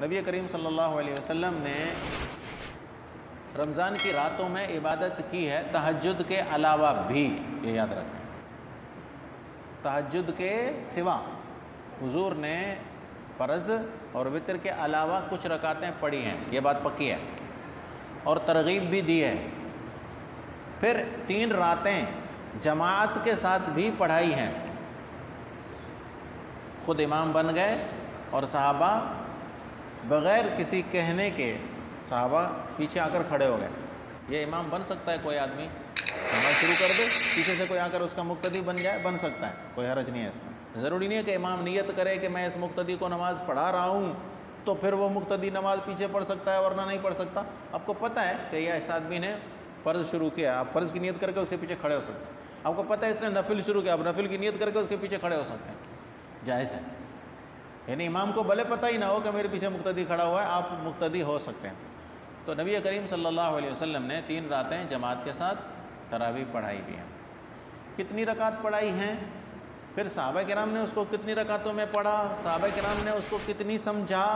نبی کریم صلی اللہ علیہ وسلم نے رمضان کی راتوں میں عبادت کی ہے تہجد کے علاوہ بھی، یہ یاد رکھیں، تہجد کے سوا حضور نے فرض اور وتر کے علاوہ کچھ رکعتیں پڑھی ہیں، یہ بات پکی ہے، اور ترغیب بھی دی ہے۔ پھر 3 راتیں جماعت کے ساتھ بھی پڑھائی ہیں، خود امام بن گئے اور صحابہ بغیر کسی کہنے کے صحابہ پیچھے آ کر کھڑے ہو گئے۔ یہ امام بن سکتا ہے کوئی آدمی، نماز شروع کر دے پیچھے سے کوئی آ کر اس کا مقتدی بن جائے، بن سکتا ہے، کوئی حرج نہیں ہے اس میں۔ ضروری نہیں ہے کہ امام نیت کرے کہ میں اس مقتدی کو نماز پڑھا رہا ہوں تو پھر وہ مقتدی نماز پیچھے پڑھ سکتا ہے ورنہ نہیں پڑھ سکتا۔ آپ کو پتہ ہے کہ یہ اس آدمی نے فرض شروع کیا، آپ فرض کی نیت کر کے اس کے پیچھے کھڑے ہو سکتے ہیں۔ آپ کو پتہ ہے اس نے نفل شروع کیا، آپ نفل کی نیت کر کے اس کے پیچھے کھڑے ہو سکتے ہیں، جائز ہے۔ یعنی امام کو بھلے پتہ ہی نہ ہو کہ میرے پیچھے مقتدی کھڑا ہوا ہے، آپ مقتدی ہو سکتے ہیں۔ تو نبی کریم صلی اللہ علیہ وسلم نے 3 راتیں جماعت کے ساتھ تراویح پڑھائی بھی ہیں۔ کتنی رکعت پڑھائی ہیں، پھر صحابہ کرام نے اس کو کتنی رکعتوں میں پڑھا، صحابہ کرام نے اس کو کتنی سمجھا،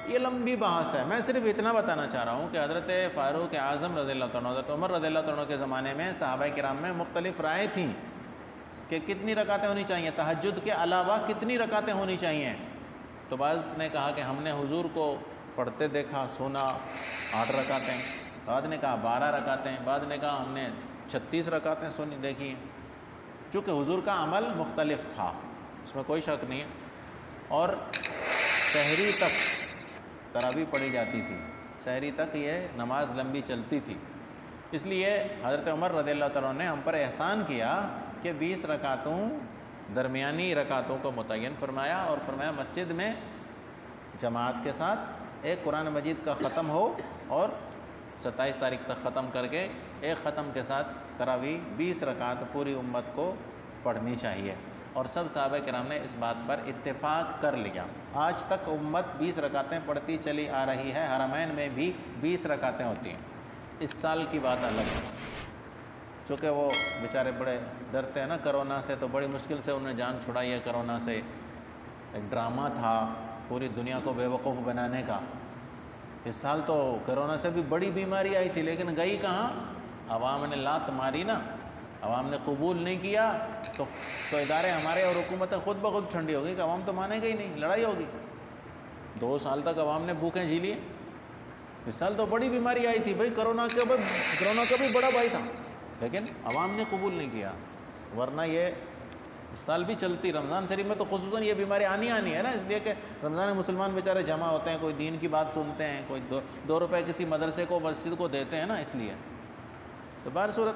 یہ لمبی بحث ہے۔ میں صرف اتنا بتانا چاہ رہا ہوں کہ حضرت فاروق اعظم رضی اللہ عنہ، حضرت عمر رضی اللہ عنہ کے زمانے میں صحابہ کرام میں مختلف رائے تھیں کہ کتنی رکعتیں ہونی چاہیے، تہجد کے علاوہ کتنی رکعتیں ہونی چاہیے۔ تو بعض نے کہا کہ ہم نے حضور کو پڑھتے دیکھا، سنا 8 رکعتیں، بعد نے کہا 12 رکعتیں، بعد نے کہا ہم نے 36 رکعتیں سنی دیکھی۔ چونکہ حضور کا عمل مختلف تھا، اس میں کوئی شک نہیں ہے، اور سحری تک تراویح پڑھی جاتی تھی، سحری تک یہ نماز لمبی چلتی تھی۔ اس لیے حضرت عمر رضی اللہ عنہ نے ہم پر احسان کیا کہ 20 رکعتوں درمیانی رکعتوں کو متعین فرمایا، اور فرمایا مسجد میں جماعت کے ساتھ ایک قرآن مجید کا ختم ہو، اور 27 تاریخ تک ختم کر کے ایک ختم کے ساتھ تراویح 20 رکعت پوری امت کو پڑھنی چاہیے، اور سب صحابہ کرام نے اس بات پر اتفاق کر لیا۔ آج تک امت 20 رکعتیں پڑھتی چلی آ رہی ہے، حرمین میں بھی 20 رکعتیں ہوتی ہیں۔ اس سال کی بات الگ ہے، چونکہ وہ بیچارے بڑے ڈرتے ہیں نا کرونا سے، تو بڑی مشکل سے انہوں نے جان چھڑائی ہے کرونا سے۔ ایک ڈرامہ تھا پوری دنیا کو بے وقوف بنانے کا۔ اس سال تو کرونا سے بھی بڑی بیماری آئی تھی، لیکن گئی کہاں؟ عوام نے لات ماری نا، عوام نے قبول نہیں کیا، تو ادارے ہمارے اور حکومتیں خود بخود ٹھنڈی ہو گئی کہ عوام تو مانے گا ہی نہیں، لڑائی ہوگی۔ 2 سال تک عوام نے بھوکیں جھیلی۔ اس سال تو بڑی بیماری آئی تھی بھائی، کرونا کا بھی بڑا بھائی تھا، لیکن عوام نے قبول نہیں کیا، ورنہ یہ اس سال بھی چلتی۔ رمضان شریف میں تو خصوصاً یہ بیماری آنی ہے نا، اس لیے کہ رمضان میں مسلمان بیچارے جمع ہوتے ہیں، کوئی دین کی بات سنتے ہیں، کوئی 2 روپے کسی مدرسے کو مسجد کو دیتے ہیں نا، اس لیے۔ تو بہرصورت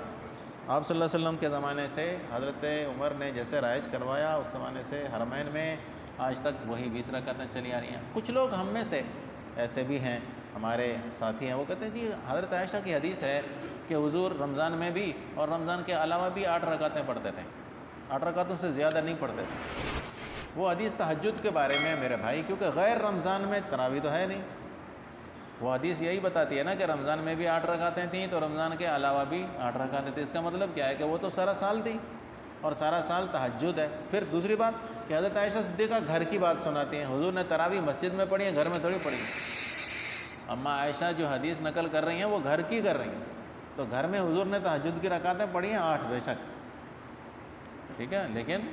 آپ صلی اللہ علیہ وسلم کے زمانے سے حضرت عمر نے جیسے رائج کروایا، اس زمانے سے حرمین میں آج تک وہی 20 رکعتیں چلی آ رہی ہیں۔ کچھ لوگ ہم میں سے ایسے بھی ہیں، ہمارے ساتھی ہیں، وہ کہتے ہیں جی حضرت عائشہ کی حدیث ہے کہ حضور رمضان میں بھی اور رمضان کے علاوہ بھی 8 رکعتیں پڑھتے تھے، 8 رکعتوں سے زیادہ نہیں پڑھتے تھے۔ وہ حدیث تہجد کے بارے میں میرے بھائی، کیونکہ غیر رمضان میں تراویح تو ہے نہیں، وہ حدیث یہی بتاتی ہے نا کہ رمضان میں بھی 8 رکعتیں تھیں تو رمضان کے علاوہ بھی 8 رکعتیں تھیں۔ اس کا مطلب کیا ہے کہ وہ تو سارا سال تھی، اور سارا سال تہجد ہے۔ پھر دوسری بات کہ حضرت عائشہ صدیقہ گھر کی بات سناتی ہیں، حضور نے تراویح مسجد میں پڑھی ہے، گھر میں تھوڑی پڑھی ہے۔ اما عائشہ جو حدیث نقل کر رہی ہیں وہ گھر کی کر رہی ہیں، تو گھر میں حضور نے تہجد کی رکعتیں پڑھی ہیں 8 بے شک، ٹھیک ہے، لیکن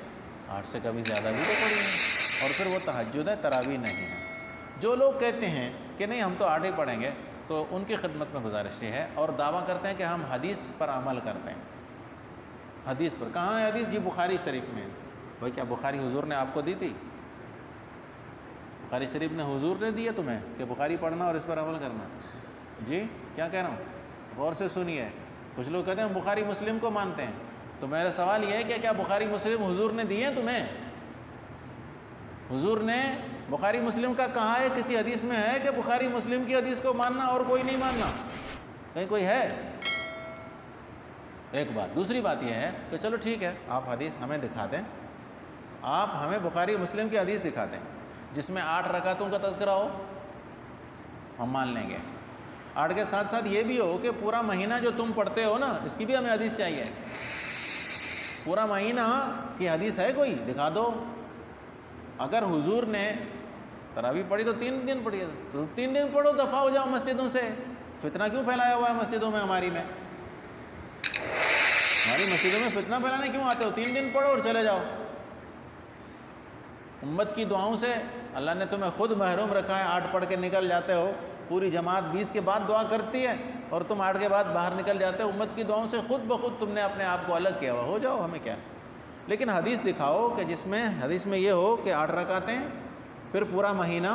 8 سے کبھی زیادہ بھی تو پڑھی ہیں، اور پھر وہ تہجد ہے، تراویح نہیں ہے۔ جو لوگ کہتے ہیں کہ نہیں ہم تو 8 ہی پڑھیں گے، تو ان کی خدمت میں گزارش یہ ہے، اور دعویٰ کرتے ہیں کہ ہم حدیث پر عمل کرتے ہیں۔ حدیث پر کہاں ہے حدیث؟ جی بخاری شریف میں۔ بھائی کیا بخاری حضور نے آپ کو دی تھی؟ بخاری شریف نے حضور نے دی ہے تمہیں کہ بخاری پڑھنا اور اس پر عمل کرنا؟ جی کیا کہہ رہا ہوں، غور سے سنیے۔ کچھ لوگ کہتے ہیں ہم بخاری مسلم کو مانتے ہیں، تو میرا سوال یہ ہے کہ کیا بخاری مسلم حضور نے دیے ہیں تمہیں؟ حضور نے بخاری مسلم کا کہا ہے؟ کسی حدیث میں ہے کہ بخاری مسلم کی حدیث کو ماننا اور کوئی نہیں ماننا؟ کہیں کوئی ہے؟ ایک بات۔ دوسری بات یہ ہے کہ چلو ٹھیک ہے، آپ حدیث ہمیں دکھا دیں، آپ ہمیں بخاری مسلم کی حدیث دکھا دیں جس میں 8 رکعتوں کا تذکرہ ہو، ہم مان لیں گے۔ 8 کے ساتھ ساتھ یہ بھی ہو کہ پورا مہینہ جو تم پڑھتے ہو نا، اس کی بھی ہمیں حدیث چاہیے۔ پورا مہینہ کی حدیث ہے کوئی؟ دکھا دو۔ اگر حضور نے تراویح پڑھی تو 3 دن پڑھی ہے، تو 3 دن پڑھو، دفع ہو جاؤ مسجدوں سے، فتنہ کیوں پھیلایا ہوا ہے مسجدوں میں ہماری مسجدوں میں فتنہ پھیلانے کیوں آتے ہو؟ 3 دن پڑھو اور چلے جاؤ۔ امت کی دعاؤں سے اللہ نے تمہیں خود محروم رکھا ہے، 8 پڑھ کے نکل جاتے ہو، پوری جماعت 20 کے بعد دعا کرتی ہے اور تم 8 کے بعد باہر نکل جاتے ہو، امت کی دعاؤں سے خود بخود تم نے اپنے آپ کو الگ کیا ہوا، ہو جاؤ، ہمیں کیا۔ لیکن حدیث دکھاؤ کہ جس میں حدیث میں یہ ہو کہ 8 رکعتیں، پھر پورا مہینہ،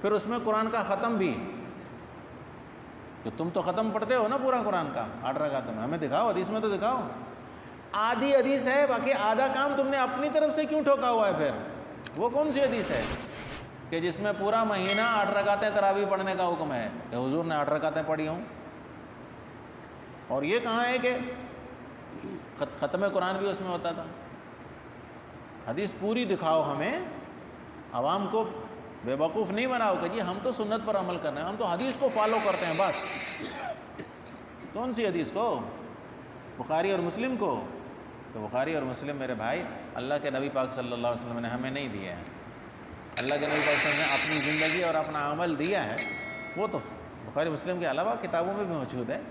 پھر اس میں قرآن کا ختم بھی، کہ تم تو ختم پڑھتے ہو نا پورا قرآن کا 8 رکعتوں میں، ہمیں دکھاؤ، حدیث میں تو دکھاؤ۔ آدھی حدیث ہے، باقی آدھا کام تم نے اپنی طرف سے کیوں ٹھوکا ہوا ہے؟ پھر وہ کون سی حدیث ہے کہ جس میں پورا مہینہ 8 رکعتیں تراویح پڑھنے کا حکم ہے کہ حضور نے 8 رکعتیں پڑھی ہوں؟ اور یہ کہاں ہے کہ ختم قرآن بھی اس میں ہوتا تھا؟ حدیث پوری دکھاؤ ہمیں، عوام کو بے وقوف نہیں بناؤ کہ جی ہم تو سنت پر عمل کر رہے ہیں، ہم تو حدیث کو فالو کرتے ہیں بس۔ کون سی حدیث کو؟ بخاری اور مسلم کو؟ تو بخاری اور مسلم میرے بھائی اللہ کے نبی پاک صلی اللہ علیہ وسلم نے ہمیں نہیں دیا ہے، اللہ کے نبی پاک صلی اللہ علیہ وسلم نے اپنی زندگی اور اپنا عمل دیا ہے، وہ تو بخاری مسلم کے علاوہ کتابوں میں بھی موجود ہے،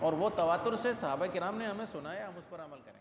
اور وہ تواتر سے صحابہ کرام نے ہمیں سنایا، ہم اس پر عمل کریں۔